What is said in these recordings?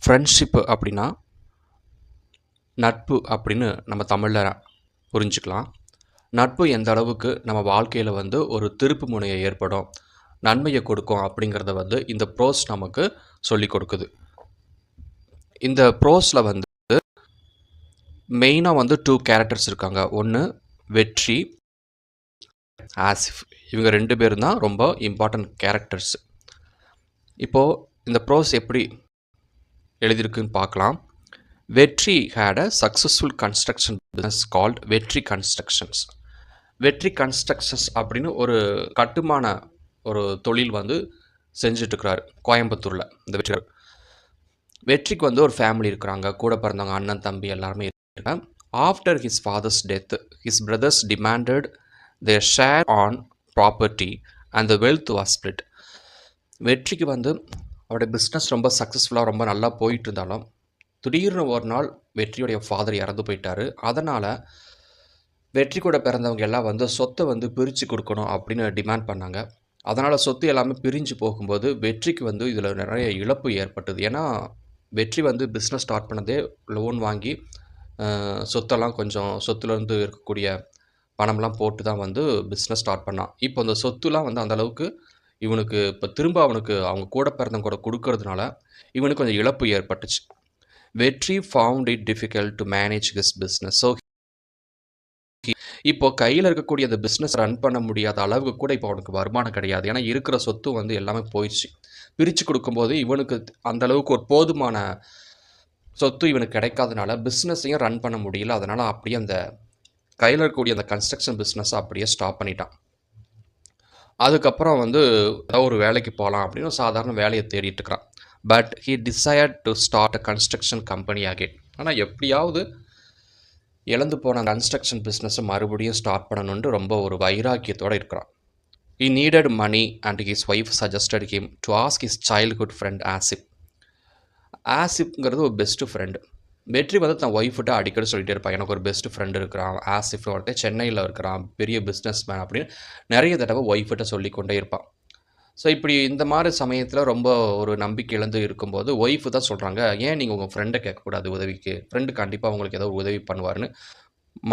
Friendship அப்படின்னா நட்பு அப்படின்னு நம்ம தமிழில் புரிஞ்சுக்கலாம். நட்பு எந்த அளவுக்கு நம்ம வாழ்க்கையில் ஒரு திருப்பு முனையை ஏற்படும், நன்மையை கொடுக்கும் அப்படிங்கிறத இந்த ப்ரோஸ் நமக்கு சொல்லி கொடுக்குது. இந்த ப்ரோஸில் மெயினாக 2 கேரக்டர்ஸ் இருக்காங்க. ஒன்று வெற்றி, ஆசிஃப். இவங்க 2 பேரும் தான் ரொம்ப இம்பார்ட்டன்ட் கேரக்டர்ஸ். இப்போது இந்த ப்ரோஸ் எப்படி எழுதியிருக்குன்னு பார்க்கலாம். வெற்றி had a successful construction business called வெற்றி கன்ஸ்ட்ரக்ஷன்ஸ். வெற்றி கன்ஸ்ட்ரக்ஷன்ஸ் அப்படின்னு ஒரு கட்டுமான ஒரு தொழில் செஞ்சிட்ருக்கிறாரு கோயம்புத்தூரில். இந்த வெற்றிக்கு ஒரு ஃபேமிலி இருக்கிறாங்க, கூட பிறந்தவங்க அண்ணன் தம்பி எல்லாருமே இருக்காங்க. After his father's death his brothers demanded their share on property and the wealth was split. வெற்றிக்கு அவருடைய பிஸ்னஸ் ரொம்ப சக்ஸஸ்ஃபுல்லாக ரொம்ப நல்லா போயிட்டு இருந்தாலும் திடீர்னு ஒரு நாள் வெற்றியுடைய ஃபாதர் இறந்து போயிட்டார். அதனால் வெற்றி கூட பிறந்தவங்க எல்லாம் சொத்தை பிரித்து கொடுக்கணும் அப்படின்னு டிமாண்ட் பண்ணாங்க. அதனால் சொத்து எல்லாமே பிரிஞ்சு போகும்போது வெற்றிக்கு இதில் நிறைய இழப்பு ஏற்பட்டது. ஏன்னா வெற்றி பிஸ்னஸ் ஸ்டார்ட் பண்ணதே லோன் வாங்கி சொத்தெல்லாம் கொஞ்சம் சொத்துலேருந்து இருக்கக்கூடிய பணம்லாம் போட்டு தான் பிஸ்னஸ் ஸ்டார்ட் பண்ணான். இப்போ அந்த சொத்துலாம் அந்தளவுக்கு இவனுக்கு இப்போ திரும்ப அவனுக்கு அவங்க கூட பிறந்தவங்க கூட கொடுக்கறதுனால இவனுக்கு கொஞ்சம் இழப்பு ஏற்பட்டுச்சு. வெற்றி found it difficult to manage his business. So இப்போ கையில் இருக்கக்கூடிய அந்த பிஸ்னஸ் ரன் பண்ண முடியாத அளவுக்கு கூட இப்போ அவனுக்கு வருமானம் கிடையாது. ஏன்னா இருக்கிற சொத்து எல்லாமே போயிடுச்சு. பிரித்து கொடுக்கும்போது இவனுக்கு அந்த அளவுக்கு ஒரு போதுமான சொத்து இவனுக்கு கிடைக்காதனால பிஸ்னஸையும் ரன் பண்ண முடியல. அதனால் அப்படியே அந்த கையில் இருக்கக்கூடிய அந்த கன்ஸ்ட்ரக்ஷன் பிஸ்னஸை அப்படியே ஸ்டாப் பண்ணிட்டான். அதுக்கப்புறம் ஏதாவது ஒரு வேலைக்கு போகலாம் அப்படின்னு சாதாரண வேலையை தேடிட்டு இருக்கிறான். But he decide to start a construction company again. ஆனால் எப்படியாவது இழந்து போன கன்ஸ்ட்ரக்ஷன் பிஸ்னஸை மறுபடியும் ஸ்டார்ட் பண்ணணுன்ட்டு ரொம்ப ஒரு வைராக்கியத்தோடு இருக்கிறான். He needed money and his wife suggested him to ask his childhood friend Asif. ஆசிப்ங்கிறது ஒரு பெஸ்ட்டு ஃப்ரெண்டு. வெற்றி தன் ஒய்ஃப்கிட்ட அடிக்கடி சொல்லிகிட்டே இருப்பான், எனக்கு ஒரு பெஸ்ட்டு ஃப்ரெண்டு இருக்கிறான் ஆசிஃப், ஒருத்தர் சென்னையில் இருக்கிறான், பெரிய பிஸ்னஸ் மேன் அப்படின்னு நிறைய தடவை ஒய்ஃப்கிட்ட சொல்லி கொண்டே இருப்பான். ஸோ இப்படி இந்த மாதிரி சமயத்தில் ரொம்ப ஒரு நம்பிக்கை இழந்து இருக்கும்போது ஒய்ஃபு தான் சொல்கிறாங்க, ஏன் நீங்கள் உங்கள் ஃப்ரெண்டை கேட்கக்கூடாது உதவிக்கு, ஃப்ரெண்டு கண்டிப்பாக உங்களுக்கு ஏதோ உதவி பண்ணுவார்னு.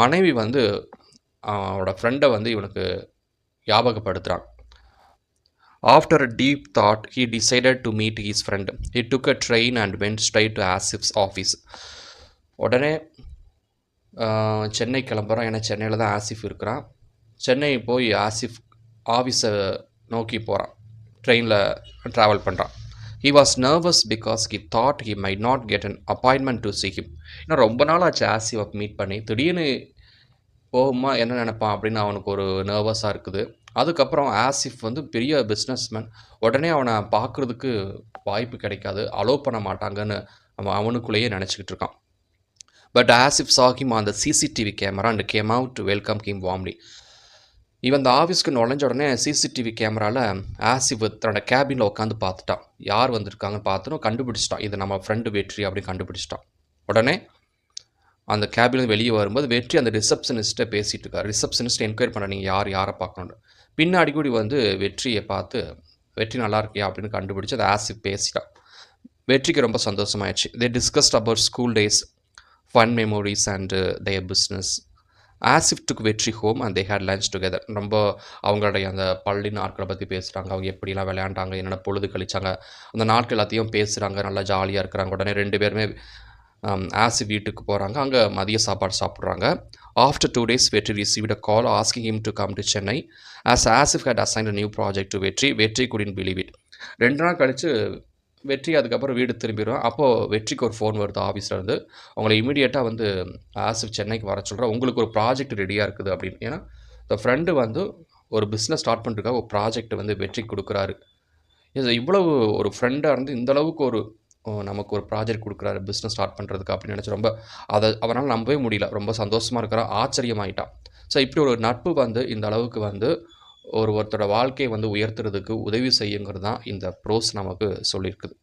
மனைவி அவனோட ஃப்ரெண்டை இவனுக்கு ஞாபகப்படுத்துகிறான். After a deep thought, he decided to meet his friend. He took a train and went straight to Asif's office. உடனே சென்னை கிளம்புறான். ஏன்னா சென்னையில் தான் ஆசிஃப் இருக்கிறான். சென்னை போய் ஆசிஃப் ஆஃபீஸை நோக்கி போகிறான். ட்ரெயினில் ட்ராவல் பண்ணுறான். He was nervous because he thought he might not get an appointment to see him. ஏன்னா ரொம்ப நாள் ஆச்சு ஆசிஃபை மீட் பண்ணி, திடீர்னு போகுமா என்ன நினைப்பான் அப்படின்னு அவனுக்கு ஒரு நர்வஸாக இருக்குது. அதுக்கப்புறம் ஆசிஃப் பெரிய பிஸ்னஸ்மேன், உடனே அவனை பார்க்குறதுக்கு வாய்ப்பு கிடைக்காது, அலோவ் பண்ண மாட்டாங்கன்னு அவனுக்குள்ளேயே நினச்சிக்கிட்டு இருக்கான். But Asif saw him on the CCTV camera and came out to welcome him warmly. இவன் இந்த ஆஃபீஸ்க்கு நுழைஞ்ச உடனே சிசிடிவி கேமராவில் ஆசிஃப் தன்னோட கேபினில் உட்காந்து பார்த்துட்டான். யார் வந்திருக்காங்கன்னு பார்த்துன்னு கண்டுபிடிச்சிட்டான், இது நம்ம ஃப்ரெண்டு வெற்றி அப்படின்னு கண்டுபிடிச்சிட்டான். உடனே அந்த கேபினில் வெளியே வரும்போது வெற்றி அந்த ரிசப்ஷனிஸ்ட்டை பேசிகிட்டு இருக்கார். ரிசப்ஷனிஸ்ட் என்கொயரி பண்ண, நீங்கள் யாரை பார்க்கணும். பின்னாடி கூடி வெற்றியை பார்த்து வெற்றி நல்லா இருக்கியா அப்படின்னு கண்டுபிடிச்சி அந்த ஆசிஃப் பேசிட்டான். வெற்றிக்கு ரொம்ப சந்தோஷமாயிடுச்சு. They discussed about school days, fun memories and their business. Asif took Vetri home and they had lunch together. ரொம்ப அவங்களுடைய அந்த பள்ளி நாட்களை பற்றி பேசுகிறாங்க, அவங்க எப்படிலாம் விளையாண்டாங்க, என்னென்ன பொழுது கழிச்சாங்க, அந்த நாட்கள் எல்லாத்தையும் பேசுகிறாங்க, நல்லா ஜாலியாக இருக்கிறாங்க. உடனே 2 பேருமே ஆசிஃப் வீட்டுக்கு போகிறாங்க. அங்கே மதிய சாப்பாடு சாப்பிட்றாங்க. After 2 days, Vetri received a call asking him to come to Chennai. As Asif had assigned a new project to Vetri, Vetri couldn't believe it. 2 நாள் கழித்து வெற்றி அதுக்கப்புறம் வீடு திரும்பிடுவான். அப்போது வெற்றிக்கு ஒரு ஃபோன் வருது ஆஃபீஸில் இருந்து, அவங்கள இமீடியட்டாக ஆசிஃப் சென்னைக்கு வர சொல்கிறேன், உங்களுக்கு ஒரு ப்ராஜெக்ட் ரெடியாக இருக்குது அப்படின்னு. ஏன்னா இந்த ஃப்ரெண்டு ஒரு பிஸ்னஸ் ஸ்டார்ட் பண்ணுறதுக்காக ஒரு ப்ராஜெக்ட் வெற்றிக்கு கொடுக்குறாரு. இது இவ்வளவு ஒரு ஃப்ரெண்டாக இருந்து இந்தளவுக்கு ஒரு நமக்கு ஒரு ப்ராஜெக்ட் கொடுக்குறாரு பிஸ்னஸ் ஸ்டார்ட் பண்ணுறதுக்கு அப்படின்னு நினச்சி ரொம்ப அவனால் நம்பவே முடியல. ரொம்ப சந்தோஷமாக இருக்கிறான், ஆச்சரியமாயிட்டான். ஸோ இப்படி ஒரு நட்பு இந்த அளவுக்கு ஒருத்தரோட வாழ்க்கையை உயர்த்துறதுக்கு உதவி செய்யுங்கிறது தான் இந்த ப்ரோஸ் நமக்கு சொல்லியிருக்குது.